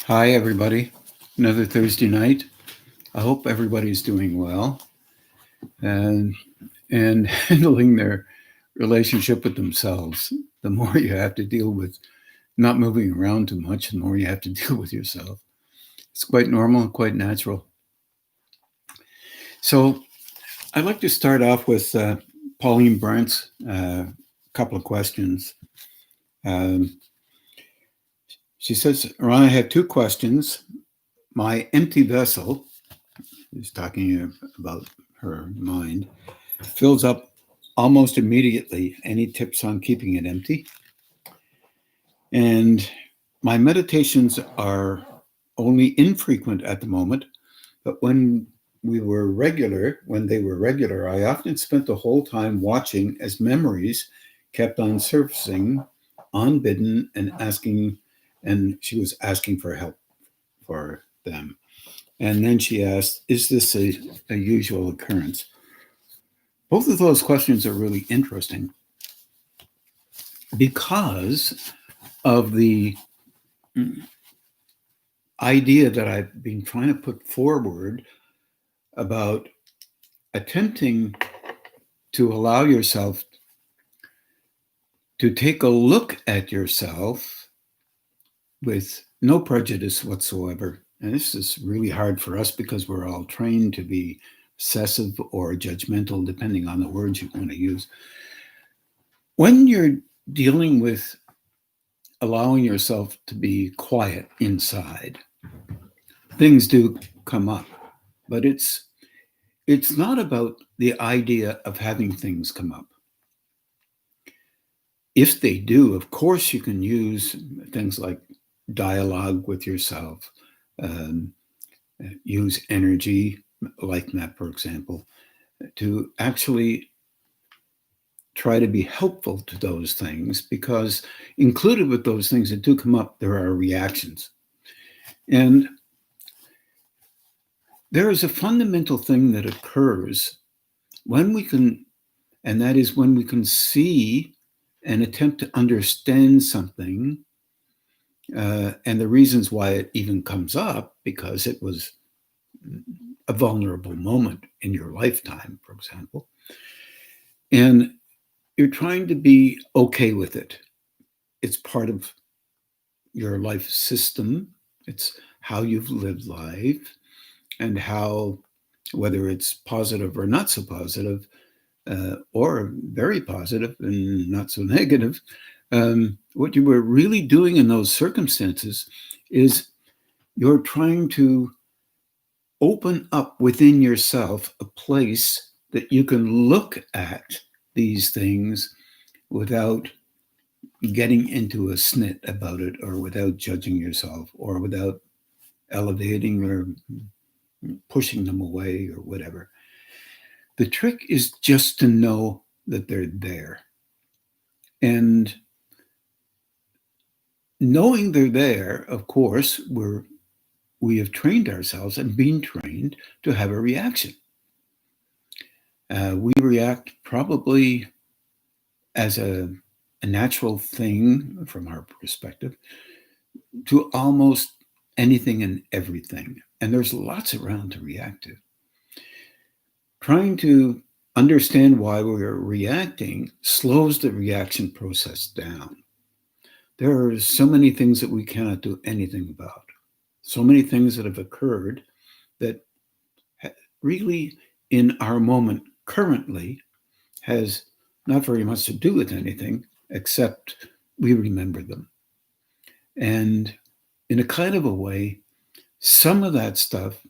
Hi, everybody. Another Thursday night. I hope everybody's doing well and handling their relationship with themselves. The more you have to deal with not moving around too much, the more you have to deal with yourself. It's quite normal and quite natural. So, I'd like to start off with Pauline Brent's couple of questions. Um, she says, Ron, I have two questions. My empty vessel, is talking about her mind, fills up almost immediately. Any tips on keeping it empty? And my meditations are only infrequent at the moment, but when they were regular, I often spent the whole time watching as memories kept on surfacing, unbidden, and she was asking for help for them. And then she asked, is this a usual occurrence? Both of those questions are really interesting because of the idea that I've been trying to put forward about attempting to allow yourself to take a look at yourself with no prejudice whatsoever. And this is really hard for us because we're all trained to be obsessive or judgmental, depending on the words you want to use. When you're dealing with allowing yourself to be quiet inside, things do come up, but it's not about the idea of having things come up. If they do, of course, you can use things like dialogue with yourself, um, use energy like that, for example, to actually try to be helpful to those things, because included with those things that do come up, there are reactions. And there is a fundamental thing that occurs when we can, and that is when we can see and attempt to understand something, and the reasons why it even comes up, because it was a vulnerable moment in your lifetime, for example. And you're trying to be okay with it. It's part of your life system. It's how you've lived life, and how, whether it's positive or not so positive, or very positive and not so negative, what you were really doing in those circumstances is you're trying to open up within yourself a place that you can look at these things without getting into a snit about it, or without judging yourself, or without elevating or pushing them away or whatever. The trick is just to know that they're there. And knowing they're there, of course, we have trained ourselves and been trained to have a reaction. We react probably as a natural thing from our perspective to almost anything and everything. And there's lots around to react to. Trying to understand why we're reacting slows the reaction process down. There are so many things that we cannot do anything about. So many things that have occurred that really, in our moment currently, has not very much to do with anything except we remember them. And in a kind of a way, some of that stuff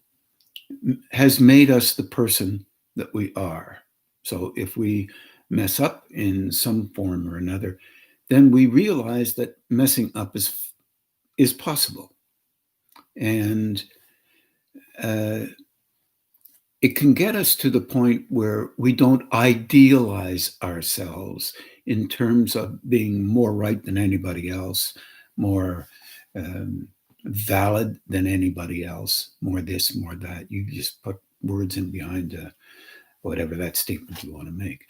has made us the person that we are. So if we mess up in some form or another, then we realize that messing up is possible. And it can get us to the point where we don't idealize ourselves in terms of being more right than anybody else, more valid than anybody else, more this, more that. You just put words in behind whatever that statement you want to make.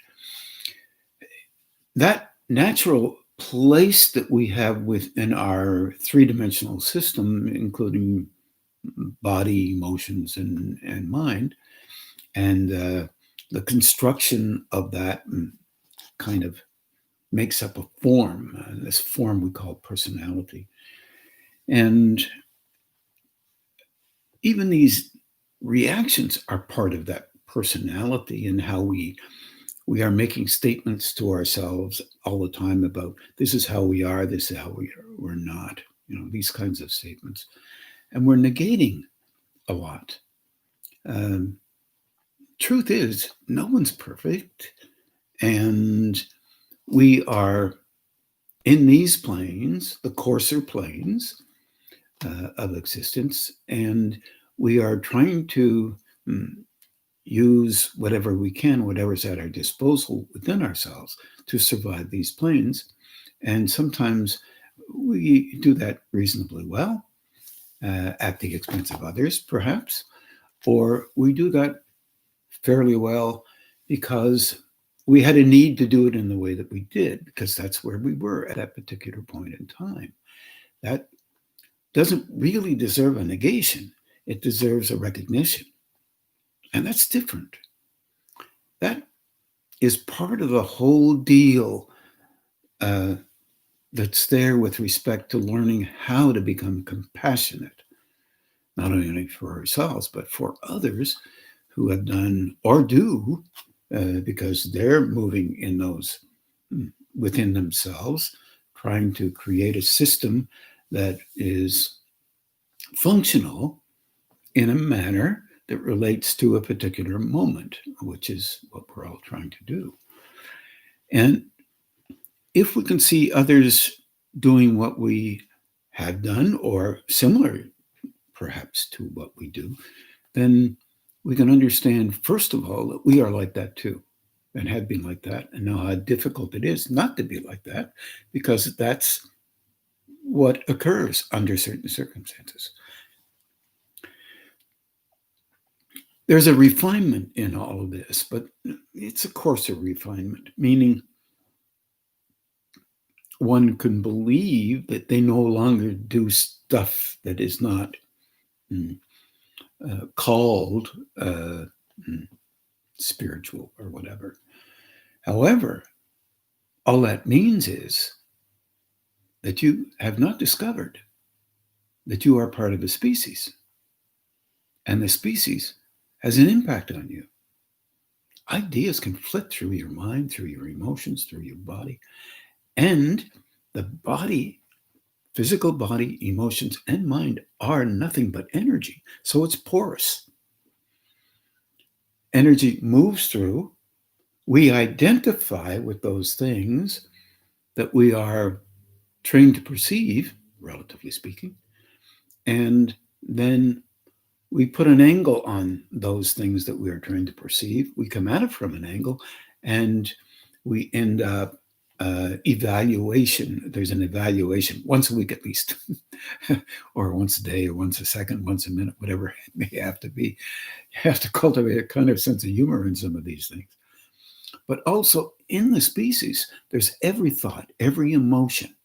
That natural place that we have within our three-dimensional system, including body, emotions, and mind, and the construction of that kind of makes up a form. This form we call personality. And even these reactions are part of that personality and how we are making statements to ourselves all the time about this is how we are, this is how we're not, these kinds of statements. And we're negating a lot. Truth is, no one's perfect. And we are in these planes, the coarser planes of existence, and we are trying to use whatever we can, whatever's at our disposal within ourselves to survive these planes. And sometimes we do that reasonably well at the expense of others, perhaps, or we do that fairly well because we had a need to do it in the way that we did, because that's where we were at that particular point in time. That doesn't really deserve a negation. It deserves a recognition. And that's different. That is part of the whole deal that's there with respect to learning how to become compassionate, not only for ourselves, but for others who have done or do, because they're moving in those within themselves, trying to create a system that is functional in a manner that relates to a particular moment, which is what we're all trying to do. And if we can see others doing what we have done or similar perhaps to what we do, then we can understand, first of all, that we are like that too, and have been like that, and know how difficult it is not to be like that, because that's what occurs under certain circumstances. There's a refinement in all of this, but it's a coarser refinement, meaning one can believe that they no longer do stuff that is not called spiritual or whatever. However, all that means is that you have not discovered that you are part of a species, and the species has an impact on you. Ideas can flit through your mind, through your emotions, through your body, and the body, physical body, emotions, and mind are nothing but energy. So it's porous. Energy moves through. We identify with those things that we are trained to perceive, relatively speaking, and then we put an angle on those things that we are trying to perceive. We come at it from an angle, and we end up evaluation. There's an evaluation once a week at least, or once a day, or once a second, once a minute, whatever it may have to be. You have to cultivate a kind of sense of humor in some of these things. But also in the species, there's every thought, every emotion,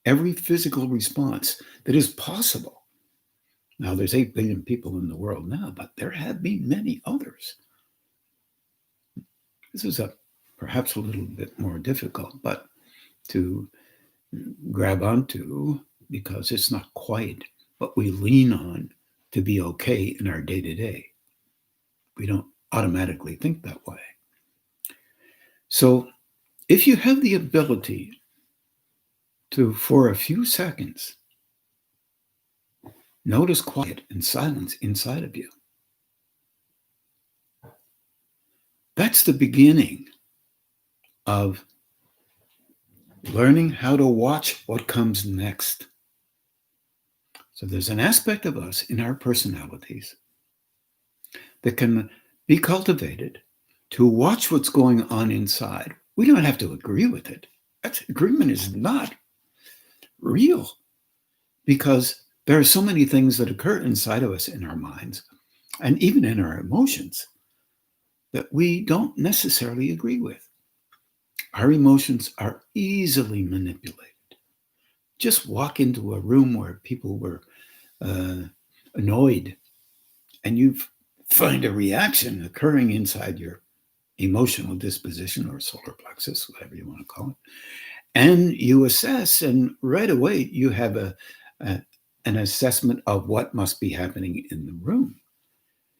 every physical response that is possible. Now, there's 8 billion people in the world now, but there have been many others. This is perhaps a little bit more difficult, but to grab onto, because it's not quite what we lean on to be okay in our day-to-day. We don't automatically think that way. So if you have the ability to, for a few seconds, notice quiet and silence inside of you, that's the beginning of learning how to watch what comes next. So there's an aspect of us in our personalities that can be cultivated to watch what's going on inside. We don't have to agree with it. That agreement is not real, because there are so many things that occur inside of us in our minds and even in our emotions that we don't necessarily agree with. Our emotions are easily manipulated. Just walk into a room where people were annoyed, and you find a reaction occurring inside your emotional disposition or solar plexus, whatever you want to call it. And you assess, and right away you have an assessment of what must be happening in the room.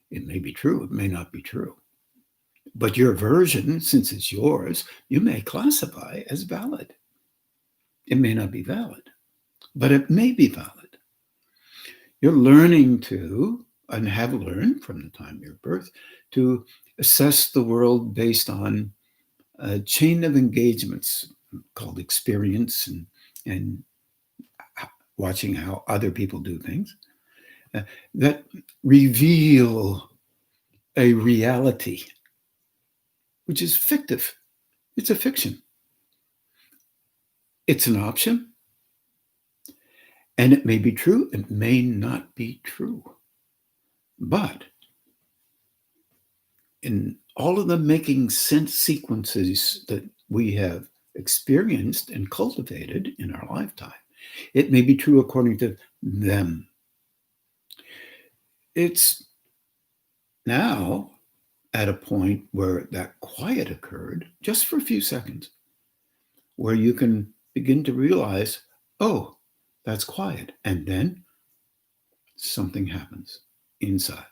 It may be true, it may not be true. But your version, since it's yours, you may classify as valid. It may not be valid, but it may be valid. You're learning to, and have learned from the time of your birth, to assess the world based on a chain of engagements called experience and watching how other people do things that reveal a reality which is fictive. It's a fiction. It's an option, and it may be true, it may not be true. But in all of the making sense sequences that we have experienced and cultivated in our lifetime, it may be true according to them. It's now at a point where that quiet occurred just for a few seconds, where you can begin to realize, oh, that's quiet. And then something happens inside.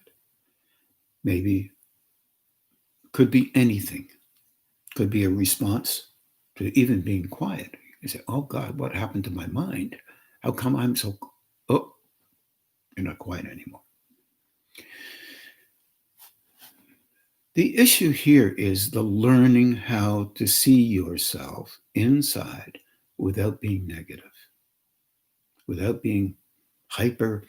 Maybe could be anything. Could be a response to even being quiet. You say, oh God, what happened to my mind? How come I'm so, oh, you're not quiet anymore. The issue here is the learning how to see yourself inside without being negative, without being hyper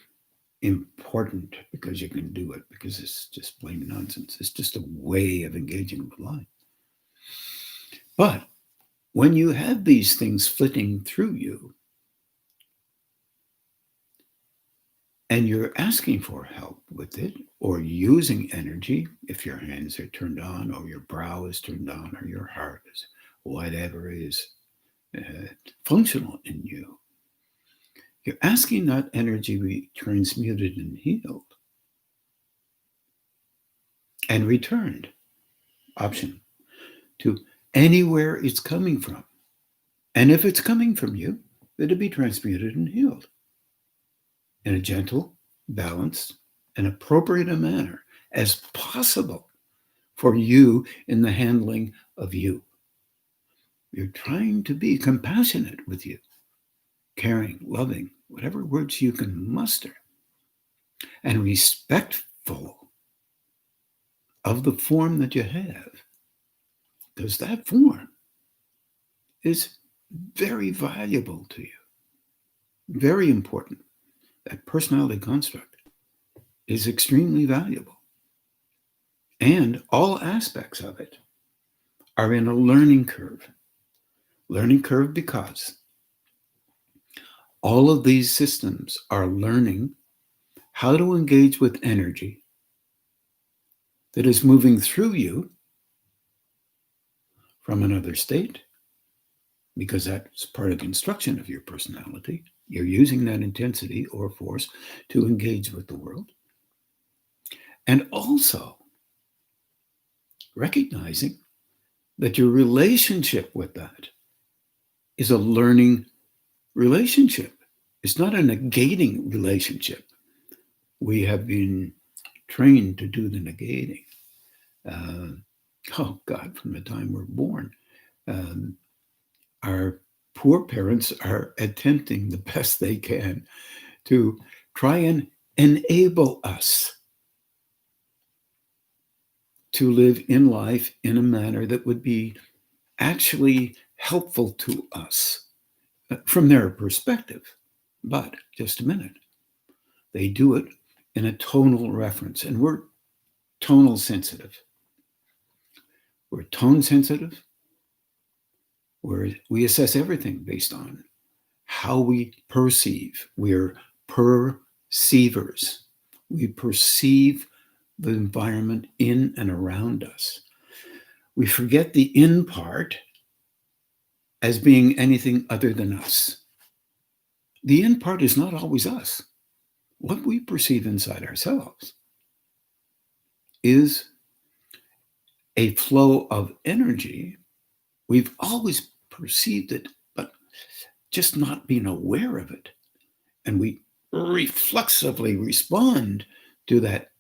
important because you can do it, because it's just plain nonsense. It's just a way of engaging with life. But when you have these things flitting through you and you're asking for help with it, or using energy, if your hands are turned on, or your brow is turned on, or your heart is, whatever is functional in you, you're asking that energy be transmuted and healed and returned, option, to anywhere it's coming from. And if it's coming from you, it'll be transmuted and healed in a gentle, balanced, and appropriate a manner as possible for you in the handling of you. You're trying to be compassionate with you, caring, loving, whatever words you can muster, and respectful of the form that you have, because that form is very valuable to you, very important. That personality construct is extremely valuable. And all aspects of it are in a learning curve. Learning curve because all of these systems are learning how to engage with energy that is moving through you from another state, because that's part of the construction of your personality. You're using that intensity or force to engage with the world. And also recognizing that your relationship with that is a learning relationship. It's not a negating relationship. We have been trained to do the negating. Oh God, from the time we're born, our poor parents are attempting the best they can to try and enable us to live in life in a manner that would be actually helpful to us from their perspective. But just a minute, they do it in a tonal reference, and we're tonal sensitive. We're tone sensitive, where we assess everything based on how we perceive. We're perceivers. We perceive the environment in and around us. We forget the in part, as being anything other than us. The in part is not always us. What we perceive inside ourselves is a flow of energy. We've always perceived it, but just not being aware of it. And we reflexively respond to that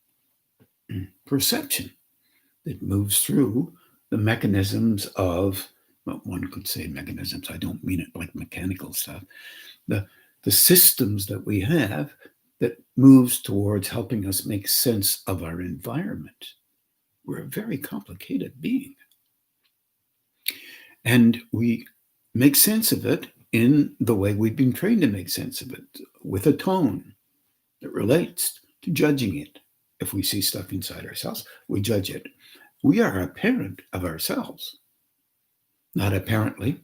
perception that moves through the mechanisms of, well, one could say mechanisms, I don't mean it like mechanical stuff, the systems that we have that moves towards helping us make sense of our environment. We're a very complicated being. And we make sense of it in the way we've been trained to make sense of it, with a tone that relates to judging it. If we see stuff inside ourselves, we judge it. We are a parent of ourselves. Not apparently,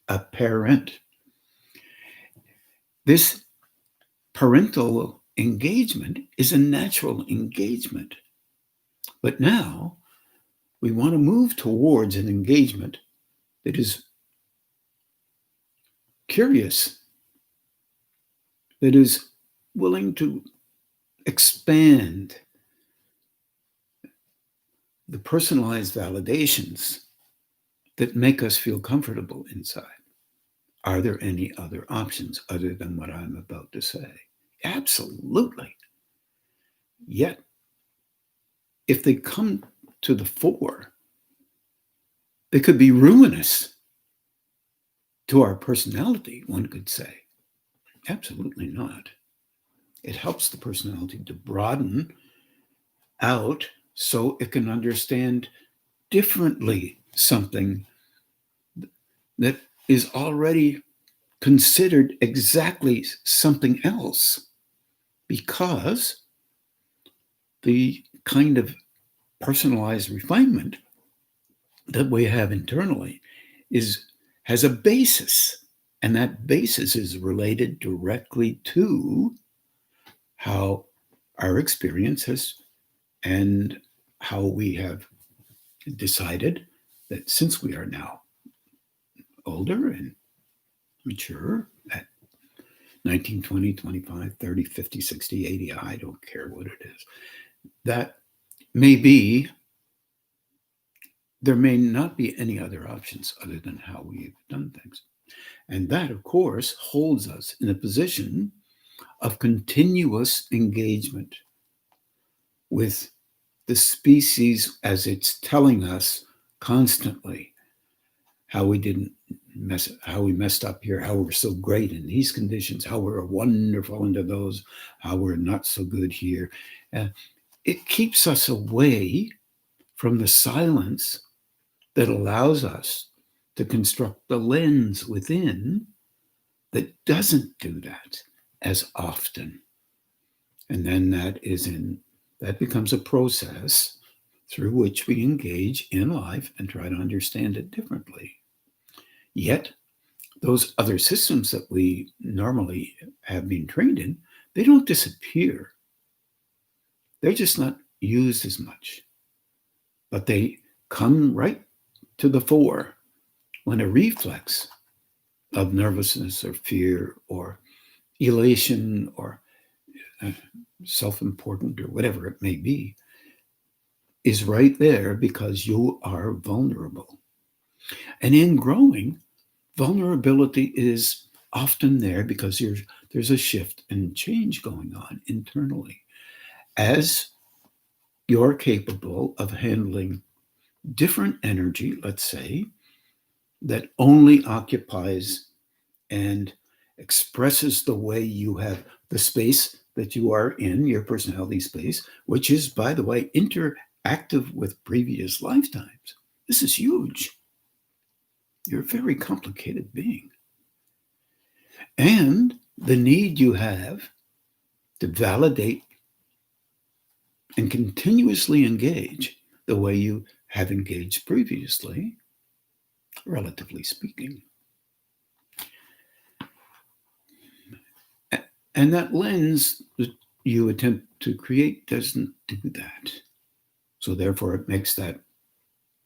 a parent. This parental engagement is a natural engagement. But now we want to move towards an engagement that is curious, that is willing to expand the personalized validations that make us feel comfortable inside. Are there any other options other than what I'm about to say? Absolutely. Yet, if they come to the fore, they could be ruinous to our personality, one could say. Absolutely not. It helps the personality to broaden out so it can understand differently something that is already considered exactly something else, because the kind of personalized refinement that we have internally has a basis, and that basis is related directly to how our experience has, and how we have decided that since we are now older and mature at 19, 20, 25, 30, 50, 60, 80, I don't care what it is, that maybe there may not be any other options other than how we've done things. And that, of course, holds us in a position of continuous engagement with the species as it's telling us constantly how we messed up here, how we're so great in these conditions, how we're wonderful under those, how we're not so good here. It keeps us away from the silence that allows us to construct the lens within that doesn't do that as often. And then that becomes a process through which we engage in life and try to understand it differently. Yet, those other systems that we normally have been trained in, they don't disappear. They're just not used as much. But they come right to the fore when a reflex of nervousness or fear or elation or self-important or whatever it may be is right there, because you are vulnerable. And in growing, vulnerability is often there because there's a shift and change going on internally. As you're capable of handling different energy, let's say, that only occupies and expresses the way you have the space that you are in, your personality space, which is, by the way, interactive with previous lifetimes. This is huge. You're a very complicated being. And the need you have to validate and continuously engage the way you have engaged previously, relatively speaking. And that lens that you attempt to create doesn't do that. So therefore, it makes that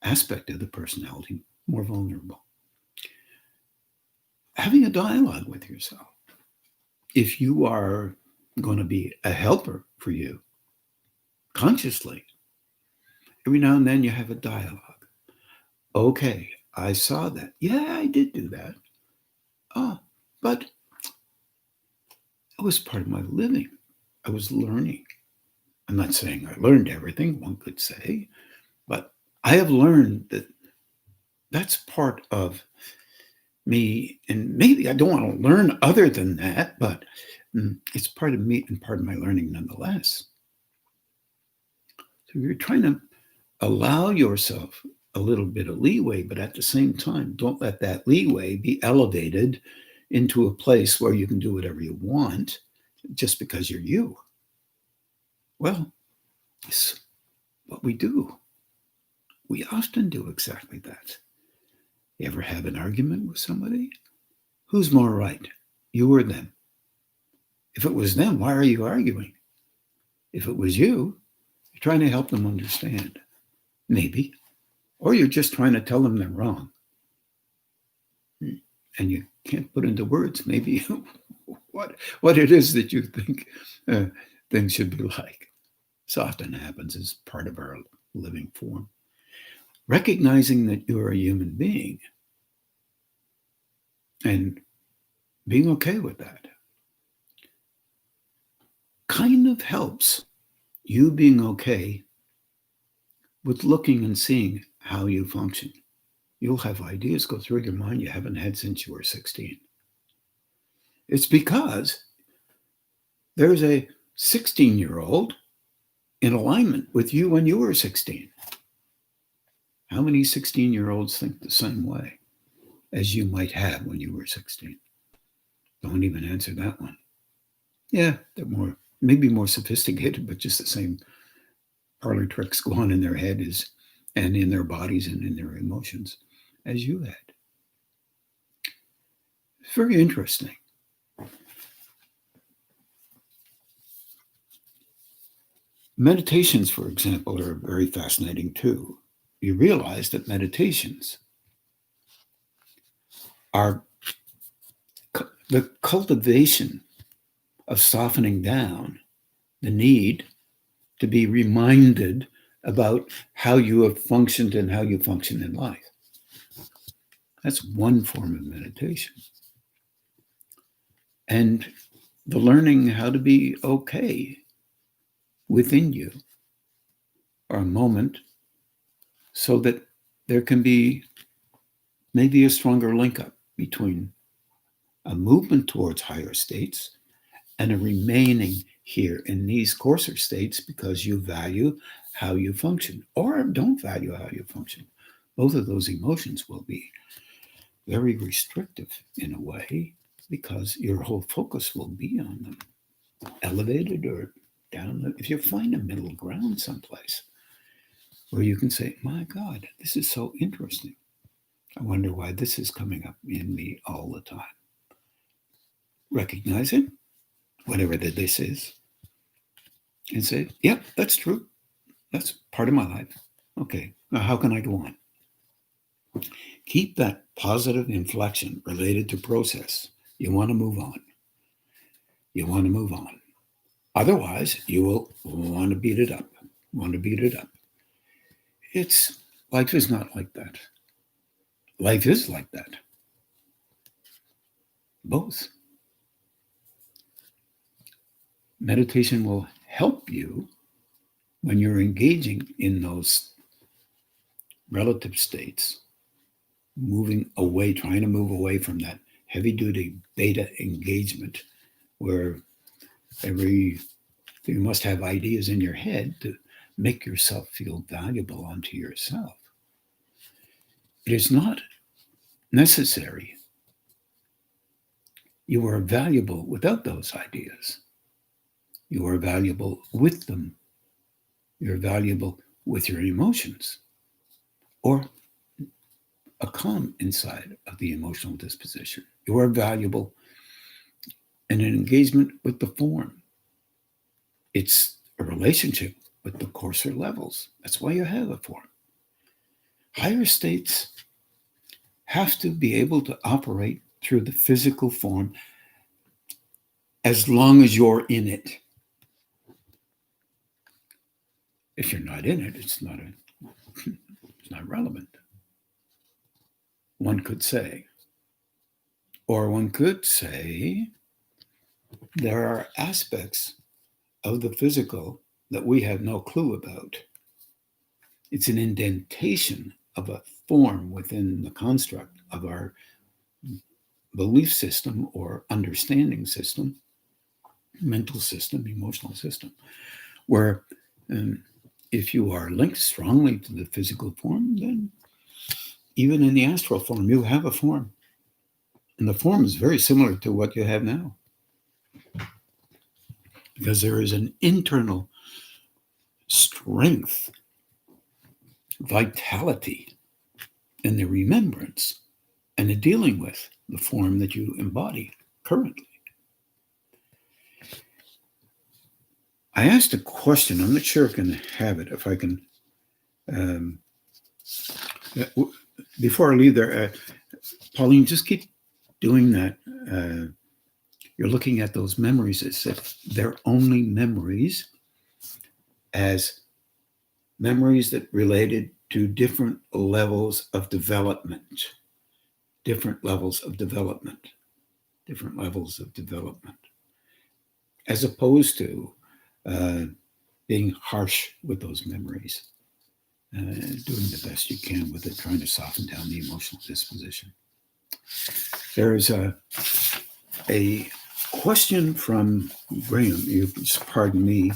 aspect of the personality more vulnerable. having a dialogue with yourself. If you are going to be a helper for you consciously, every now and then you have a dialogue. Okay, I saw that. Yeah, I did do that. Oh, but it was part of my living. I was learning. I'm not saying I learned everything, one could say, but I have learned that that's part of me. And maybe I don't want to learn other than that, but it's part of me and part of my learning nonetheless. So you're trying to allow yourself a little bit of leeway, but at the same time, don't let that leeway be elevated into a place where you can do whatever you want just because you're you. Well, it's what we do. We often do exactly that. You ever have an argument with somebody? Who's more right, you or them? If it was them, why are you arguing? If it was you, you're trying to help them understand, maybe, or you're just trying to tell them they're wrong. And you can't put into words maybe what it is that you think things should be like. This often happens as part of our living form. Recognizing that you're a human being and being okay with that kind of helps you being okay with looking and seeing how you function. You'll have ideas go through your mind you haven't had since you were 16. It's because there's a 16-year-old in alignment with you when you were 16. How many 16-year-olds think the same way as you might have when you were 16? Don't even answer that one. Yeah, they're maybe more sophisticated, but just the same parlor tricks go on in their head and in their bodies and in their emotions as you had. It's very interesting. Meditations, for example, are very fascinating too. You realize that meditations are the cultivation of softening down the need to be reminded about how you have functioned and how you function in life. That's one form of meditation. And the learning how to be okay within you for a moment so that there can be maybe a stronger link up between a movement towards higher states and a remaining here in these coarser states because you value how you function or don't value how you function. Both of those emotions will be very restrictive in a way because your whole focus will be on them, elevated or down. If you find a middle ground someplace where you can say, my God, this is so interesting. I wonder why this is coming up in me all the time. Recognize it, whatever this is, and say, yep, that's true. That's part of my life. Okay, now how can I go on? Keep that positive inflection related to process. You want to move on. You want to move on. Otherwise, you will want to beat it up. Life is not like that. Life is like that. Both. Meditation will help you when you're engaging in those relative states, trying to move away from that heavy-duty beta engagement where you must have ideas in your head to make yourself feel valuable unto yourself. It is not necessary. You are valuable without those ideas. You are valuable with them. You're valuable with your emotions or a calm inside of the emotional disposition. You are valuable in an engagement with the form. It's a relationship with the coarser levels. That's why you have a form. Higher states have to be able to operate through the physical form as long as you're in it. If you're not in it, it's not relevant. One could say. Or one could say there are aspects of the physical that we have no clue about. It's an indentation of a form within the construct of our belief system or understanding system, mental system, emotional system, where if you are linked strongly to the physical form, then even in the astral form, you have a form. And the form is very similar to what you have now. Because there is an internal strength, vitality in the remembrance and the dealing with the form that you embody currently. I asked a question. I'm not sure I can have it. If I can, before I leave there, Pauline, just keep doing that. You're looking at those memories as if they're only memories, as memories that related to different levels of development, as opposed to being harsh with those memories, doing the best you can with it, trying to soften down the emotional disposition. There's a question from Graham, you pardon me,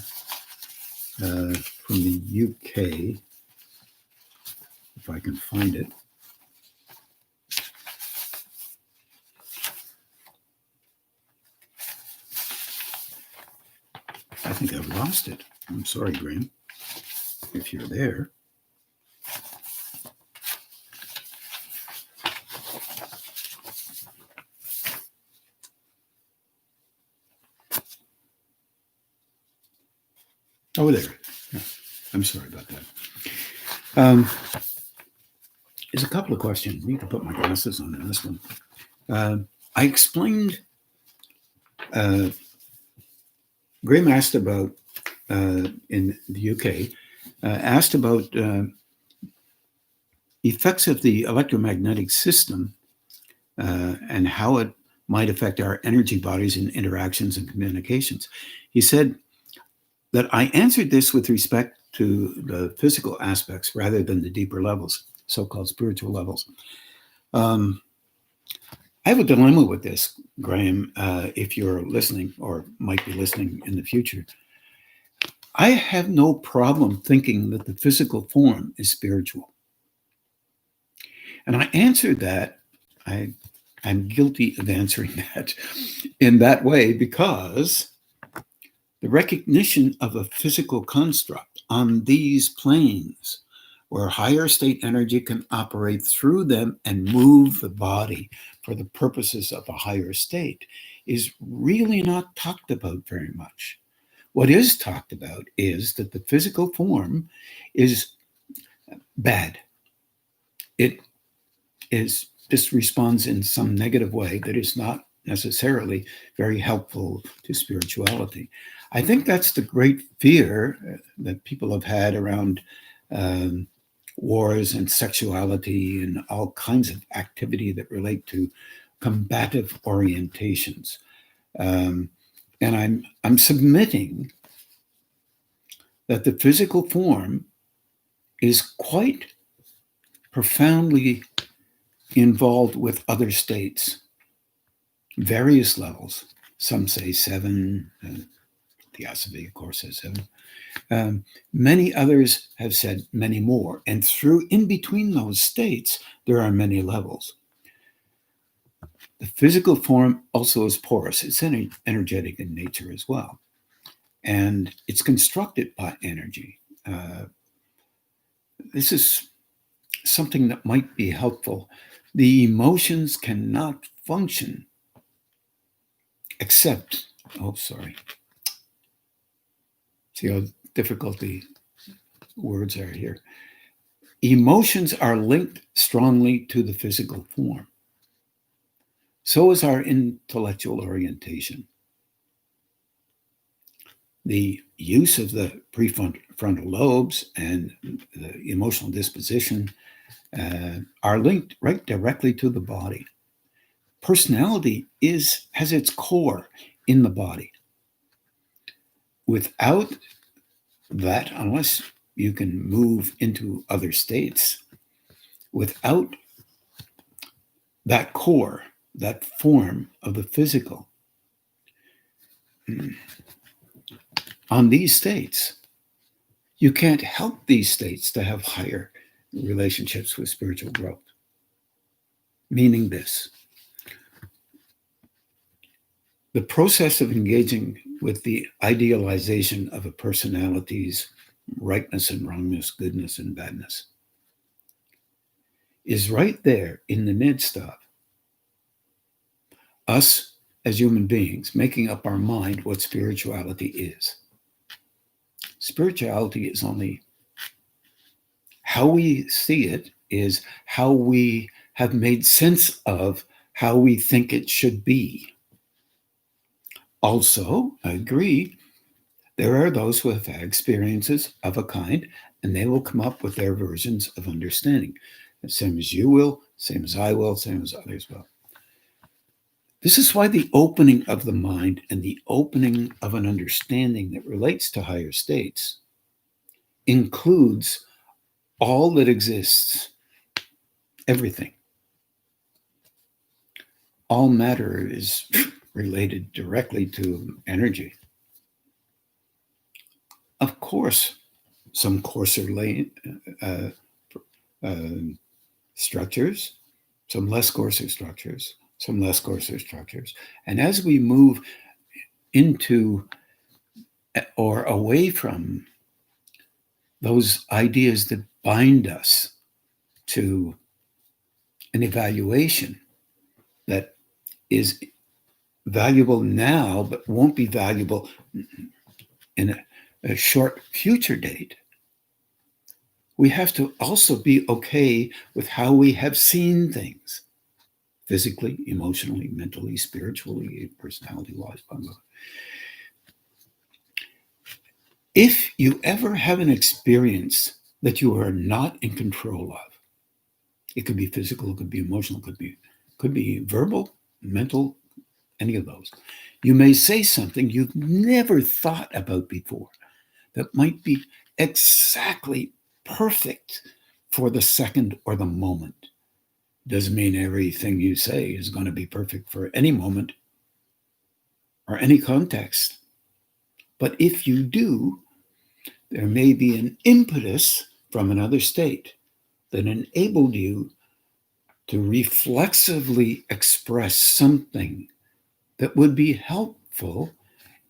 from the UK, if I can find it. I think I've lost it. I'm sorry, Graham, if you're there. Oh, there. I'm sorry about that. There's a couple of questions. I need to put my glasses on this one. I explained, Graham asked about, in the UK, asked about effects of the electromagnetic system and how it might affect our energy bodies in interactions and communications. He said that I answered this with respect to the physical aspects rather than the deeper levels, so-called spiritual levels. I have a dilemma with this, Graham, if you're listening or might be listening in the future. I have no problem thinking that the physical form is spiritual. And I answered that, I'm guilty of answering that in that way because the recognition of a physical construct on these planes where higher state energy can operate through them and move the body for the purposes of a higher state is really not talked about very much. What is talked about is that the physical form is bad. It just responds in some negative way that is not necessarily very helpful to spirituality. I think that's the great fear that people have had around wars and sexuality and all kinds of activity that relate to combative orientations. And I'm submitting that the physical form is quite profoundly involved with other states, various levels. Some say 7, Theosophy, of course, says 7. Many others have said many more. And in between those states, there are many levels. The physical form also is porous. It's energetic in nature as well. And it's constructed by energy. This is something that might be helpful. The emotions cannot function except, see how difficult the words are here. Emotions are linked strongly to the physical form. So is our intellectual orientation. The use of the prefrontal lobes and the emotional disposition are linked right directly to the body. Personality has its core in the body. Without that, unless you can move into other states, without that core, that form of the physical, on these states, you can't help these states to have higher relationships with spiritual growth. Meaning this: the process of engaging with the idealization of a personality's rightness and wrongness, goodness and badness, is right there in the midst of us as human beings making up our mind what spirituality is. Spirituality is only how we see it, is how we have made sense of how we think it should be. Also, I agree, there are those who have had experiences of a kind, and they will come up with their versions of understanding. The same as you will, same as I will, same as others will. This is why the opening of the mind and the opening of an understanding that relates to higher states includes all that exists, everything. All matter is related directly to energy. Of course, some coarser structures, some less coarser structures, some less coarser structures. And as we move into or away from those ideas that bind us to an evaluation that is valuable now, but won't be valuable in a short future date, we have to also be okay with how we have seen things physically, emotionally, mentally, spiritually, personality-wise, blah, blah. If you ever have an experience that you are not in control of, it could be physical, it could be emotional, could be verbal, mental, any of those. You may say something you've never thought about before that might be exactly perfect for the second or the moment. Doesn't mean everything you say is going to be perfect for any moment or any context. But if you do, there may be an impetus from another state that enabled you to reflexively express something that would be helpful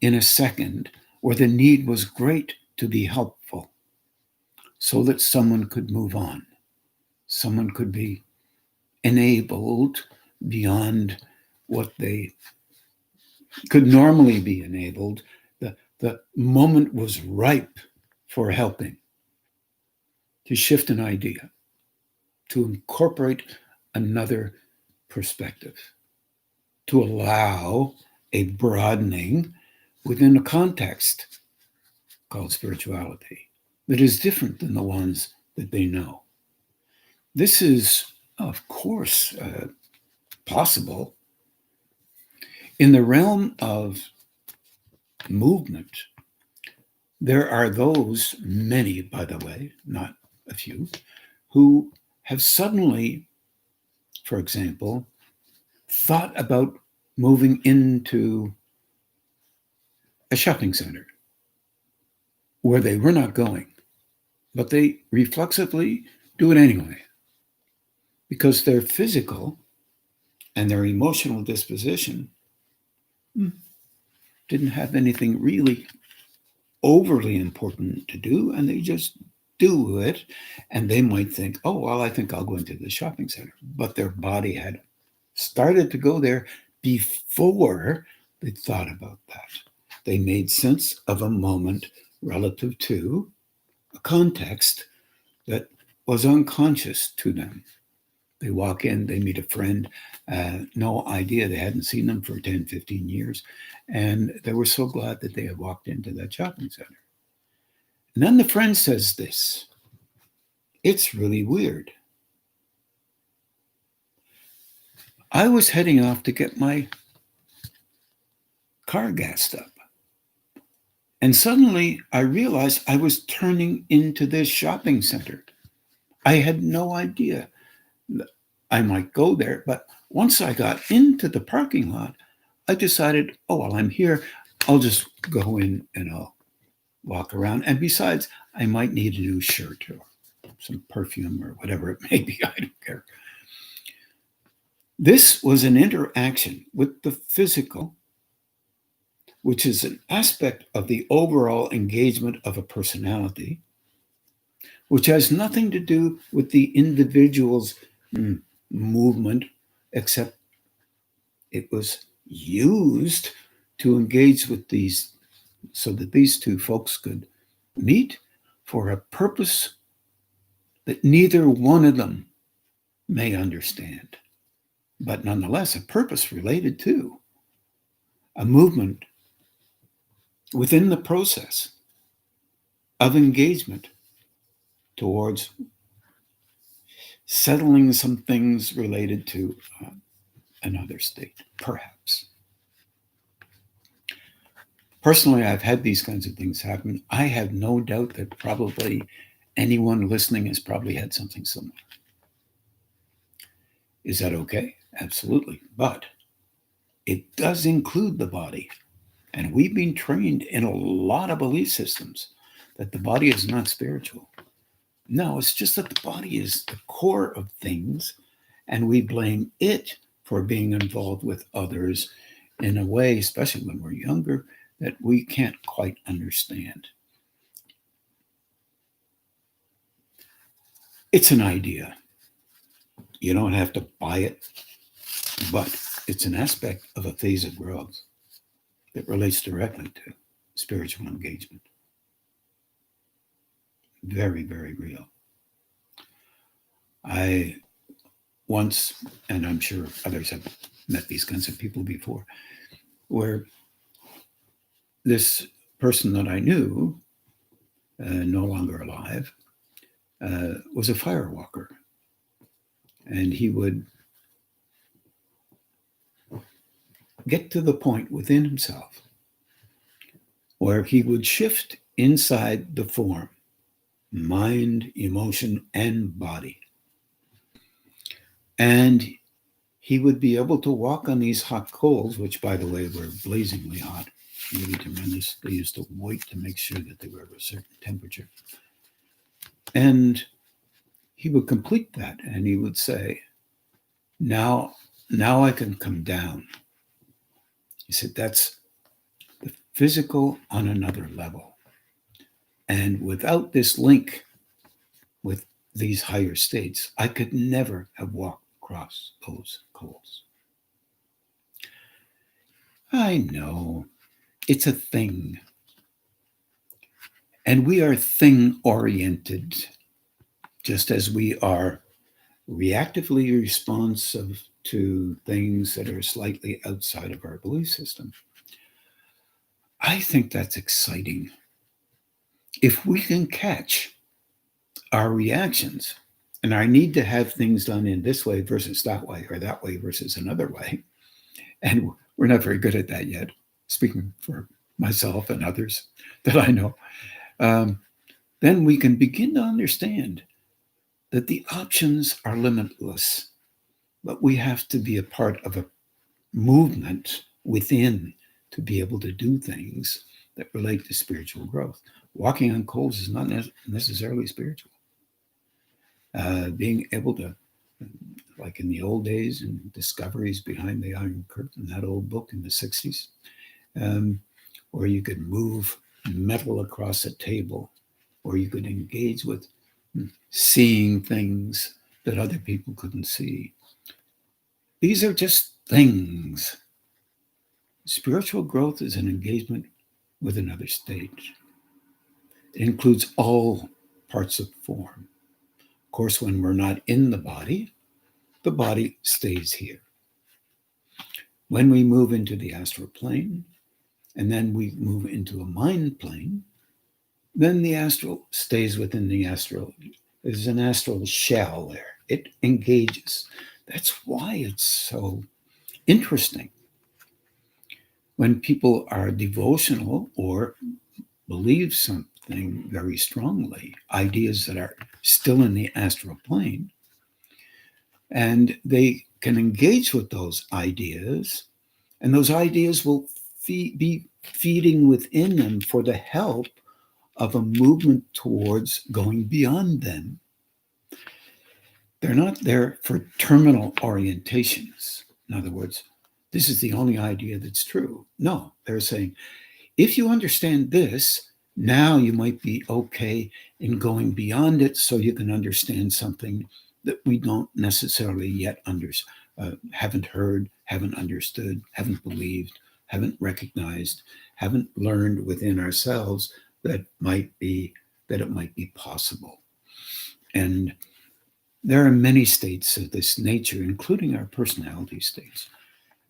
in a second where the need was great to be helpful, so that someone could move on. Someone could be enabled beyond what they could normally be enabled. The moment was ripe for helping, to shift an idea, to incorporate another perspective, to allow a broadening within a context called spirituality that is different than the ones that they know. This is, of course, possible in the realm of movement. There are those, many, by the way, not a few, who have suddenly, for example, thought about moving into a shopping center where they were not going, but they reflexively do it anyway because their physical and their emotional disposition didn't have anything really overly important to do, and they just do it. And they might think, oh, well, I think I'll go into the shopping center. But their body had started to go there before they thought about that. They made sense of a moment relative to a context that was unconscious to them. They walk in, they meet a friend, no idea. They hadn't seen them for 10, 15 years. And they were so glad that they had walked into that shopping center. And then the friend says this, it's really weird. I was heading off to get my car gassed up. And suddenly I realized I was turning into this shopping center. I had no idea I might go there, but once I got into the parking lot, I decided, oh, well, I'm here. I'll just go in and I'll walk around. And besides, I might need a new shirt or some perfume or whatever it may be. I don't care. This was an interaction with the physical, which is an aspect of the overall engagement of a personality, which has nothing to do with the individual's movement, except it was used to engage with these so that these two folks could meet for a purpose that neither one of them may understand, but nonetheless a purpose related to a movement within the process of engagement towards settling some things related to another state, perhaps. Personally, I've had these kinds of things happen. I have no doubt that probably anyone listening has probably had something similar. Is that okay? Absolutely. But it does include the body. And we've been trained in a lot of belief systems that the body is not spiritual. No, it's just that the body is the core of things, and we blame it for being involved with others in a way, especially when we're younger, that we can't quite understand. It's an idea. You don't have to buy it, but it's an aspect of a phase of growth that relates directly to spiritual engagement. Very, very real. I once, and I'm sure others have met these kinds of people before, where this person that I knew, no longer alive, was a firewalker. And he would get to the point within himself where he would shift inside the form, mind, emotion, and body. And he would be able to walk on these hot coals, which, by the way, were blazingly hot. Really tremendous. They used to wait to make sure that they were of a certain temperature. And he would complete that, and he would say, now I can come down. He said, that's the physical on another level. And without this link with these higher states, I could never have walked across those coals. I know, it's a thing. And we are thing-oriented, just as we are reactively responsive to things that are slightly outside of our belief system. I think that's exciting. If we can catch our reactions and our need to have things done in this way versus that way, or that way versus another way, and we're not very good at that yet, speaking for myself and others that I know, then we can begin to understand that the options are limitless, but we have to be a part of a movement within to be able to do things that relate to spiritual growth. Walking on coals is not necessarily spiritual. Being able to, like in the old days and Discoveries Behind the Iron Curtain, that old book in the 60s, where you could move metal across a table, or you could engage with seeing things that other people couldn't see. These are just things. Spiritual growth is an engagement with another state. It includes all parts of form. Of course, when we're not in the body, the body stays here. When we move into the astral plane, and then we move into a mind plane, then the astral stays within the astral. There's an astral shell there. It engages. That's why it's so interesting. When people are devotional or believe something very strongly, ideas that are still in the astral plane, and they can engage with those ideas, and those ideas will be feeding within them for the help of a movement towards going beyond them. They're not there for terminal orientations. In other words, this is the only idea that's true. No, they're saying, if you understand this, now you might be okay in going beyond it so you can understand something that we don't necessarily yet haven't heard, haven't understood, haven't believed, haven't recognized, haven't learned within ourselves that it might be possible. And there are many states of this nature, including our personality states.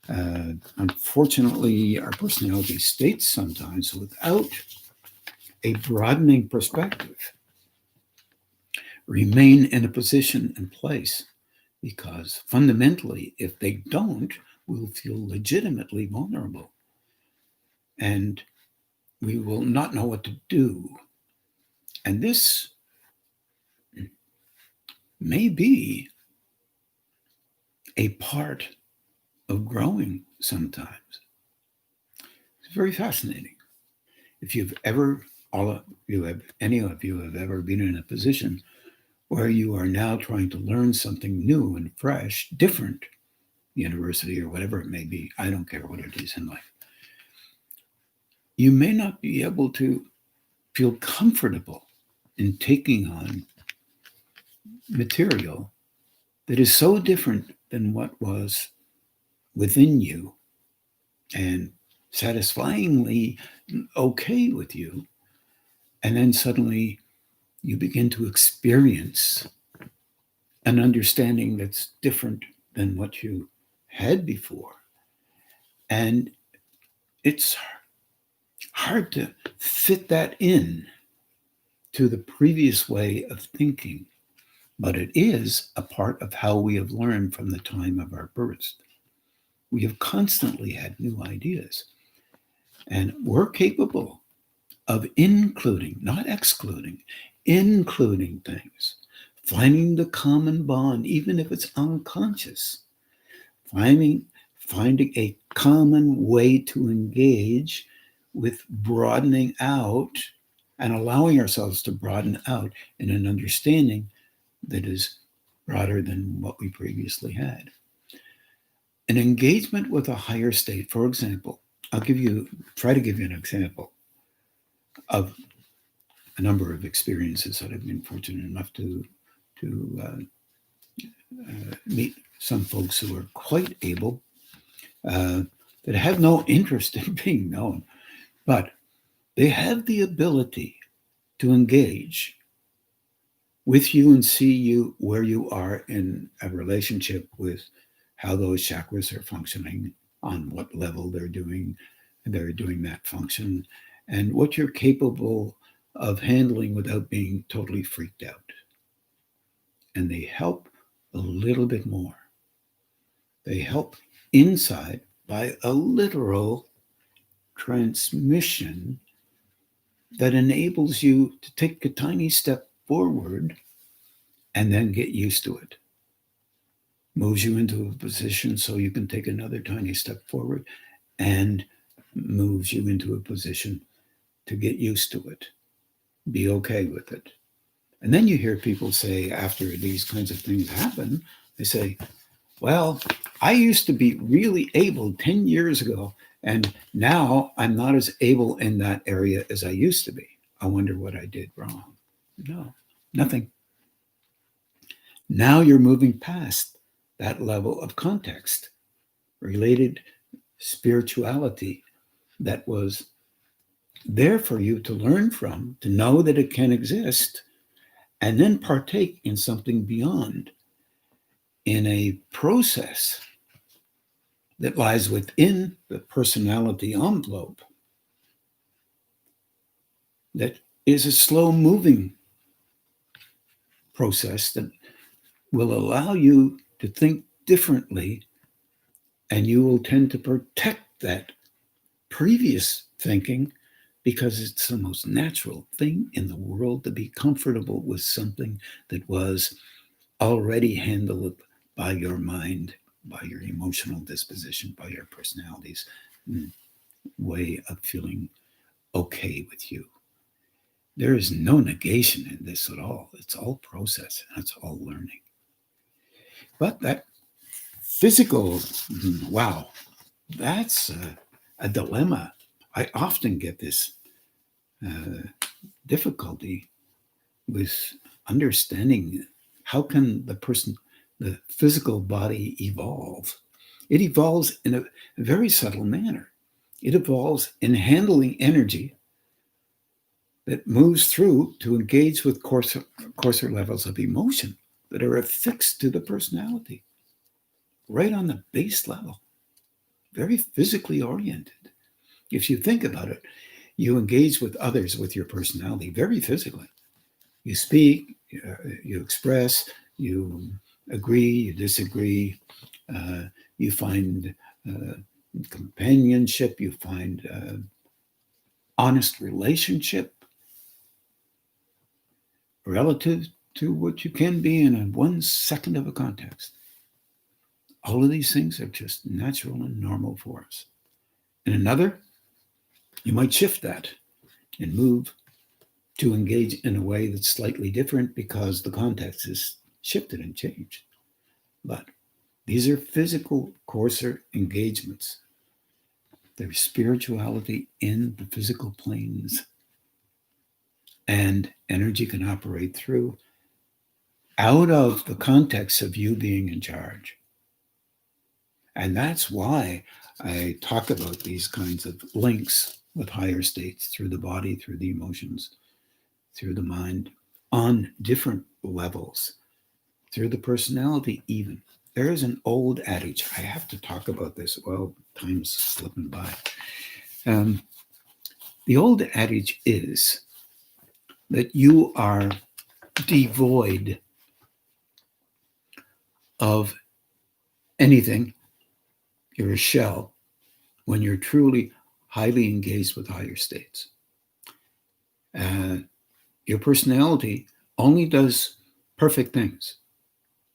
Unfortunately, our personality states sometimes, without a broadening perspective, remain in a position and place because fundamentally, if they don't, we'll feel legitimately vulnerable and we will not know what to do. And this may be a part of growing sometimes. It's very fascinating. If you've ever, any of you have ever been in a position where you are now trying to learn something new and fresh, different, university or whatever it may be, I don't care what it is in life, you may not be able to feel comfortable in taking on material that is so different than what was within you and satisfyingly okay with you. And then suddenly you begin to experience an understanding that's different than what you had before. And it's hard to fit that in to the previous way of thinking, but it is a part of how we have learned from the time of our births. We have constantly had new ideas, and we're capable of including, not excluding, including things, finding the common bond, even if it's unconscious, finding a common way to engage with broadening out and allowing ourselves to broaden out in an understanding that is broader than what we previously had. An engagement with a higher state, for example, try to give you an example of a number of experiences that I've been fortunate enough to meet some folks who are quite able, that have no interest in being known, but they have the ability to engage with you and see you where you are in a relationship with how those chakras are functioning, on what level they're doing that function, and what you're capable of handling without being totally freaked out. And they help a little bit more. They help inside by a literal transmission that enables you to take a tiny step forward and then get used to it. Moves you into a position so you can take another tiny step forward and moves you into a position to get used to it, be okay with it. And then you hear people say, after these kinds of things happen, they say, well, I used to be really able 10 years ago, and now I'm not as able in that area as I used to be. I wonder what I did wrong. No, nothing. Now you're moving past that level of context, related spirituality that was there for you to learn from, to know that it can exist, and then partake in something beyond, in a process that lies within the personality envelope that is a slow-moving process that will allow you to think differently, and you will tend to protect that previous thinking because it's the most natural thing in the world to be comfortable with something that was already handled by your mind, by your emotional disposition, by your personality's way of feeling okay with you. There is no negation in this at all. It's all process and it's all learning. But that physical, wow, that's a dilemma. I often get this difficulty with understanding how can the physical body evolve. It evolves in a very subtle manner. It evolves in handling energy that moves through to engage with coarser levels of emotion that are affixed to the personality, right on the base level, very physically oriented. If you think about it, you engage with others with your personality very physically. You speak, you express, you agree, you disagree, you find companionship, you find honest relationship relative to what you can be in a 1 second of a context. All of these things are just natural and normal for us. In another, you might shift that and move to engage in a way that's slightly different because the context is shifted and changed. But these are physical, coarser engagements. There's spirituality in the physical planes, and energy can operate through out of the context of you being in charge. And that's why I talk about these kinds of links with higher states through the body, through the emotions, through the mind, on different levels, through the personality even. There is an old adage. I have to talk about this. Well, time's slipping by. The old adage is that you are devoid of anything. You're a shell when you're truly highly engaged with higher states. Your personality only does perfect things.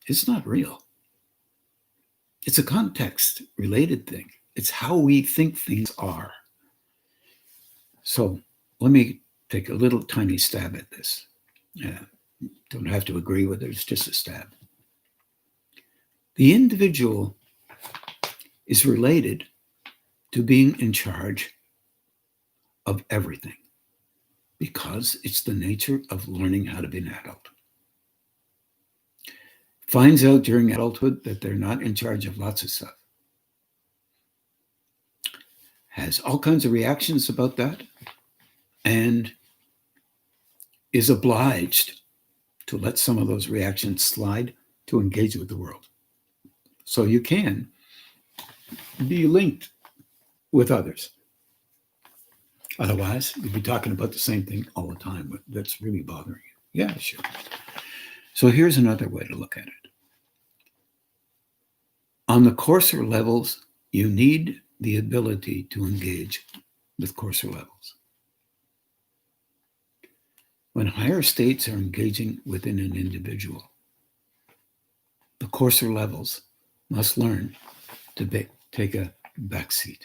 It's not real. It's a context-related thing. It's how we think things are. So let me take a little tiny stab at this. Don't have to agree with it. It's just a stab. The individual is related to being in charge of everything because it's the nature of learning how to be an adult. Finds out during adulthood that they're not in charge of lots of stuff. Has all kinds of reactions about that and is obliged to let some of those reactions slide to engage with the world. So you can be linked with others. Otherwise, you'd be talking about the same thing all the time, but that's really bothering you. Yeah, sure. So here's another way to look at it. On the coarser levels, you need the ability to engage with coarser levels. When higher states are engaging within an individual, the coarser levels must learn to take a backseat.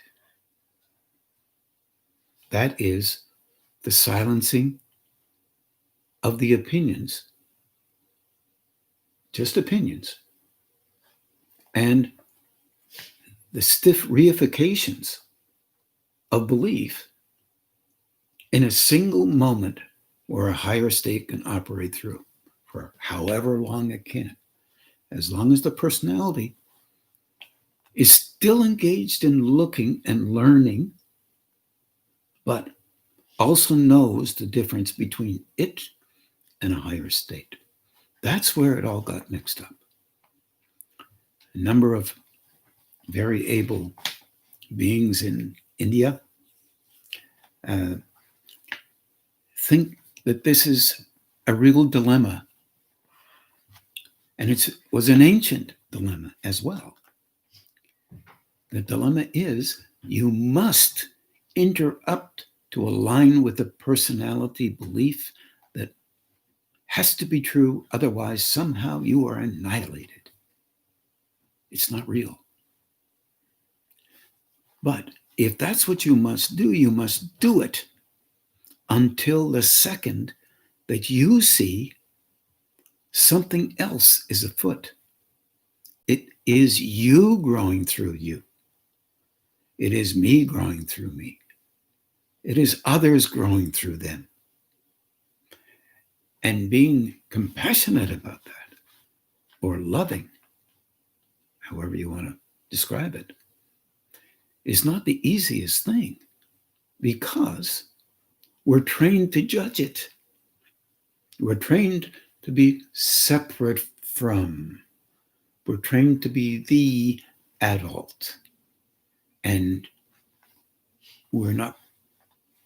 That is the silencing of the opinions, just opinions, and the stiff reifications of belief in a single moment where a higher state can operate through for however long it can, as long as the personality is still engaged in looking and learning, but also knows the difference between it and a higher state. That's where it all got mixed up. A number of very able beings in India think that this is a real dilemma. And it was an ancient dilemma as well. The dilemma is you must interrupt to align with the personality belief that has to be true, otherwise somehow you are annihilated. It's not real. But if that's what you must do it until the second that you see something else is afoot. It is you growing through you. It is me growing through me. It is others growing through them. And being compassionate about that, or loving, however you want to describe it, is not the easiest thing, because we're trained to judge it. We're trained to be separate from. We're trained to be the adult. And we're not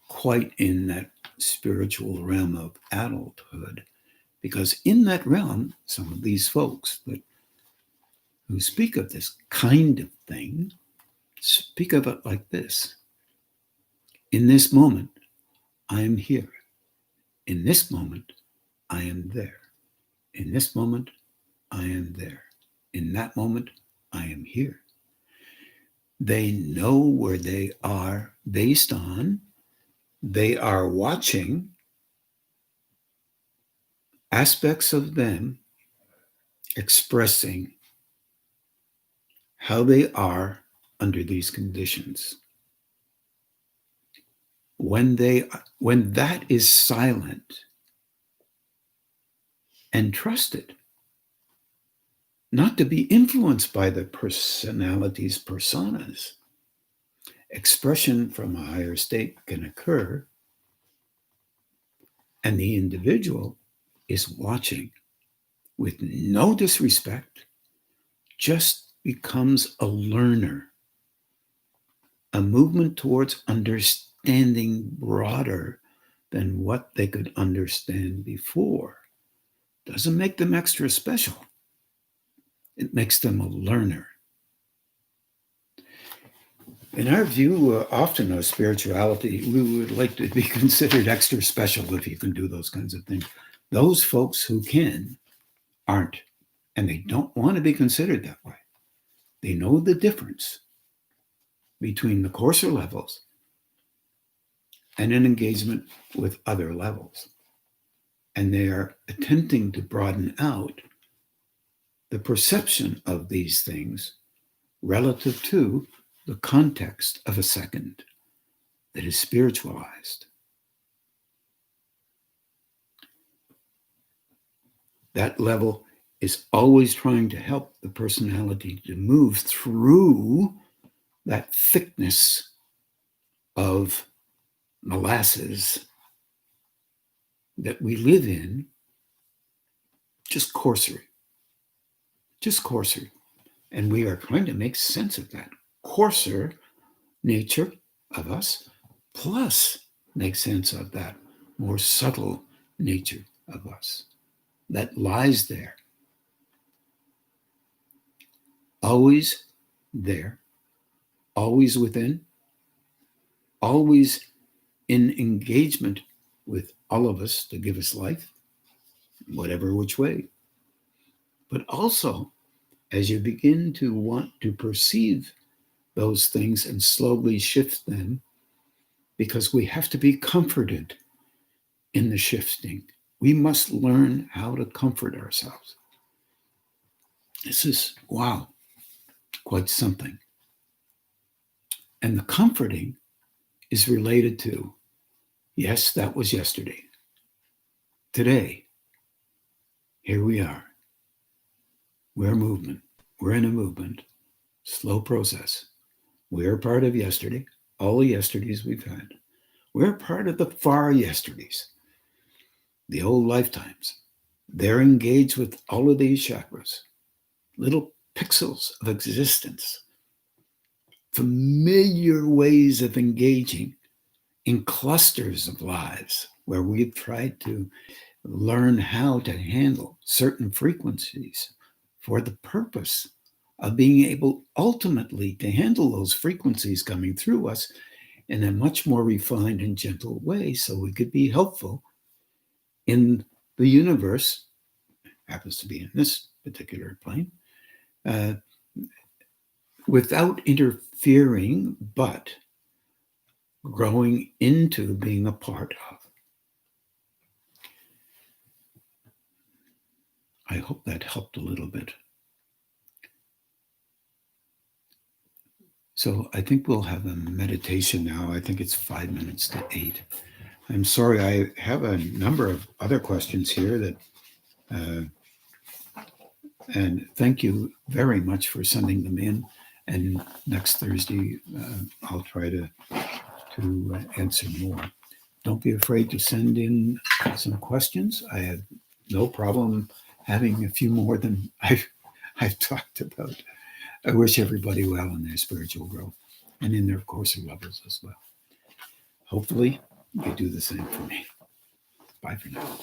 quite in that spiritual realm of adulthood, because in that realm, some of these folks who speak of this kind of thing speak of it like this: in this moment, I am here. In this moment, I am there. In this moment, I am there. In that moment, I am here. They know where they are based on, they are watching aspects of them expressing how they are under these conditions. When that is silent and trusted, not to be influenced by the personalities, personas, expression from a higher state can occur, and the individual is watching with no disrespect, just becomes a learner, a movement towards understanding broader than what they could understand before. Doesn't make them extra special. It makes them a learner. In our view, often of spirituality, we would like to be considered extra special if you can do those kinds of things. Those folks who can aren't, and they don't want to be considered that way. They know the difference between the coarser levels and an engagement with other levels. And they are attempting to broaden out the perception of these things relative to the context of a second that is spiritualized. That level is always trying to help the personality to move through that thickness of molasses that we live in, just coarser. And we are trying to make sense of that coarser nature of us, plus make sense of that more subtle nature of us that lies there, always there, always within, always in engagement with all of us to give us life, whatever which way. But also, as you begin to want to perceive those things and slowly shift them, because we have to be comforted in the shifting. We must learn how to comfort ourselves. This is, wow, quite something. And the comforting is related to, yes, that was yesterday. Today, here we are. We're movement. We're in a movement. Slow process. We're part of yesterday, all the yesterdays we've had. We're part of the far yesterdays, the old lifetimes. They're engaged with all of these chakras, little pixels of existence, familiar ways of engaging in clusters of lives where we've tried to learn how to handle certain frequencies for the purpose of being able ultimately to handle those frequencies coming through us in a much more refined and gentle way so we could be helpful in the universe, happens to be in this particular plane, without interfering, but growing into being a part of. I hope that helped a little bit. So I think we'll have a meditation now. I think it's 5 minutes to 8. I'm sorry, I have a number of other questions here that, and thank you very much for sending them in. And next Thursday, I'll try to answer more. Don't be afraid to send in some questions. I have no problem having a few more than I've talked about. I wish everybody well in their spiritual growth and in their course levels as well. Hopefully, you do the same for me. Bye for now.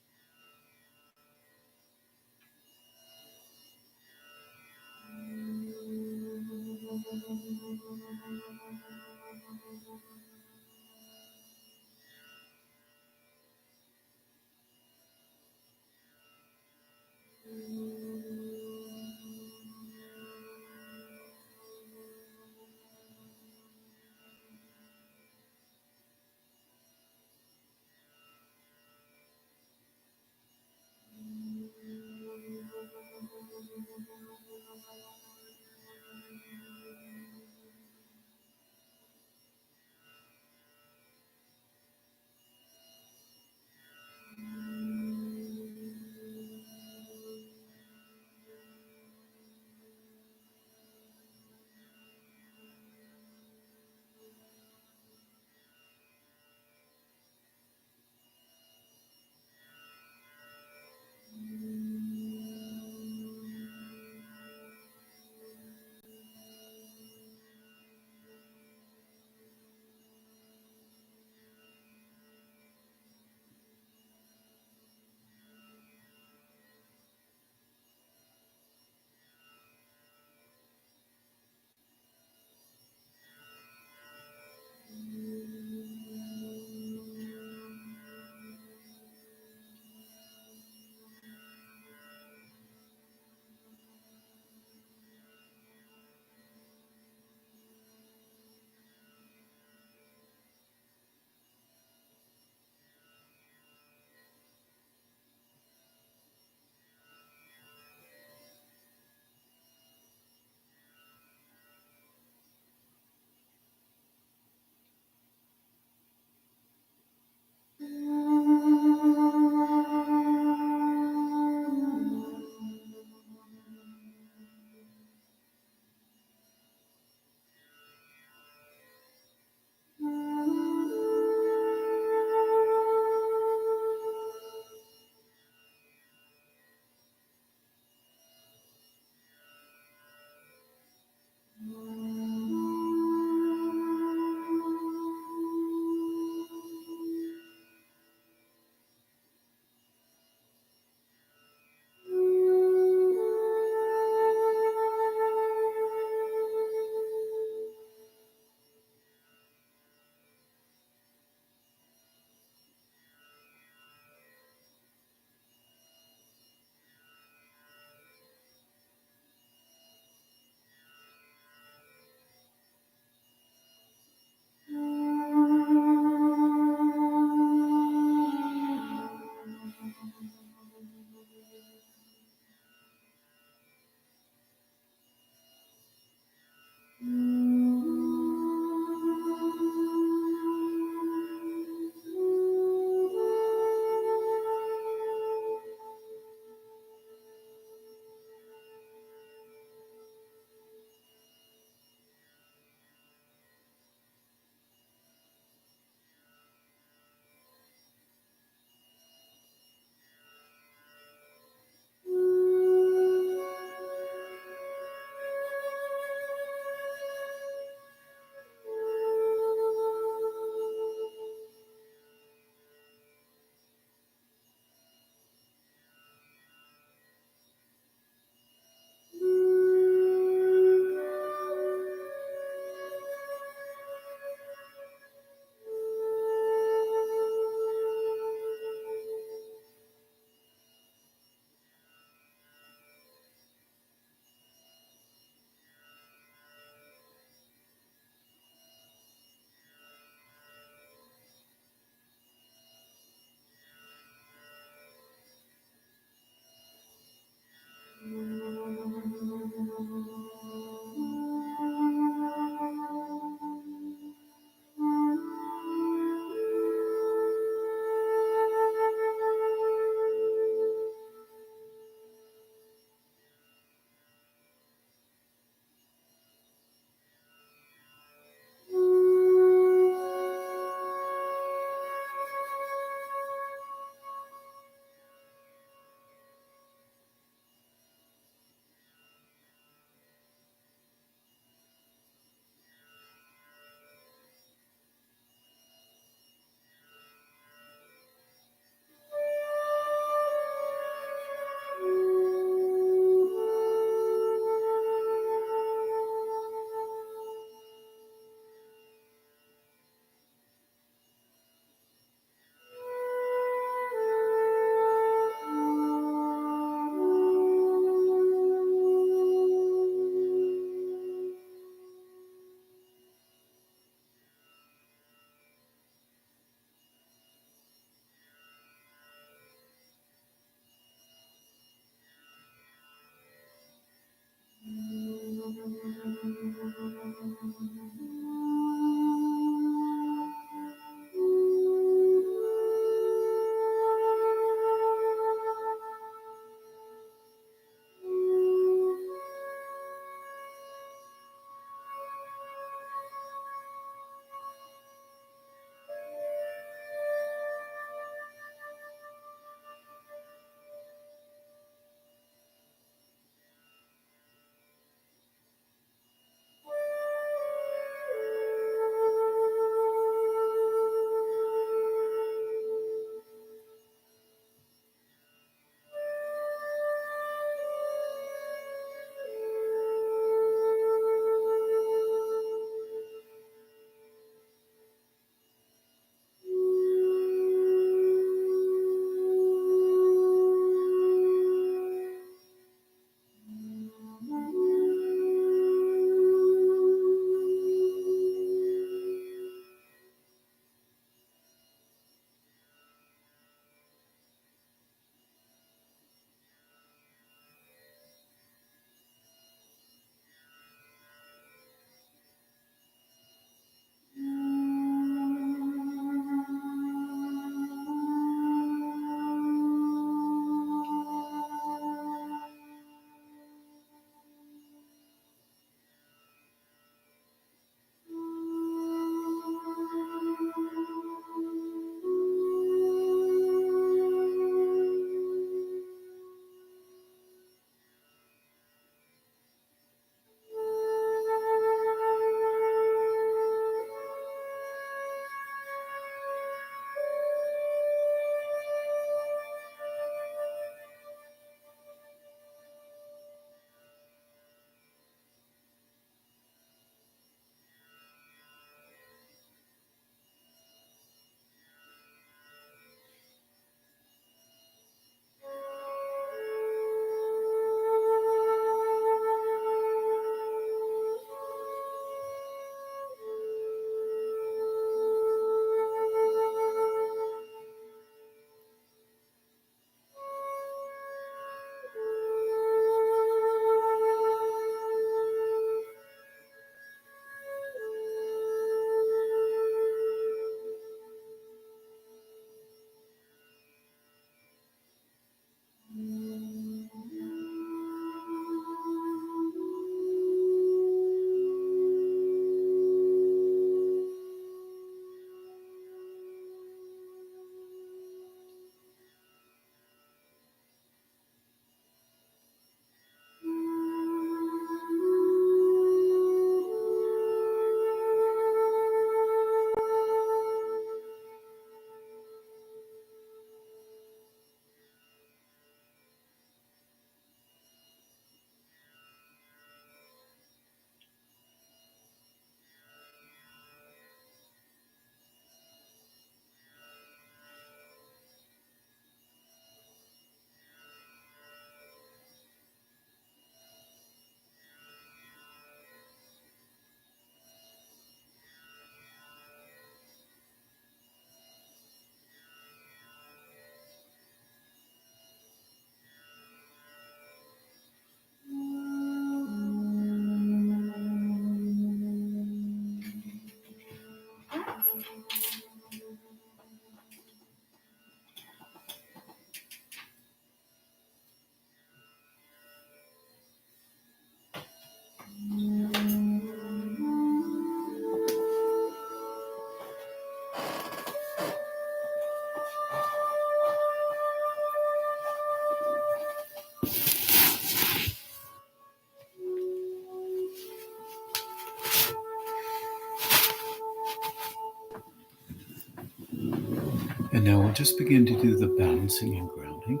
And now we'll just begin to do the balancing and grounding,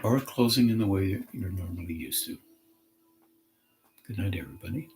or closing in the way that you're normally used to. Good night, everybody.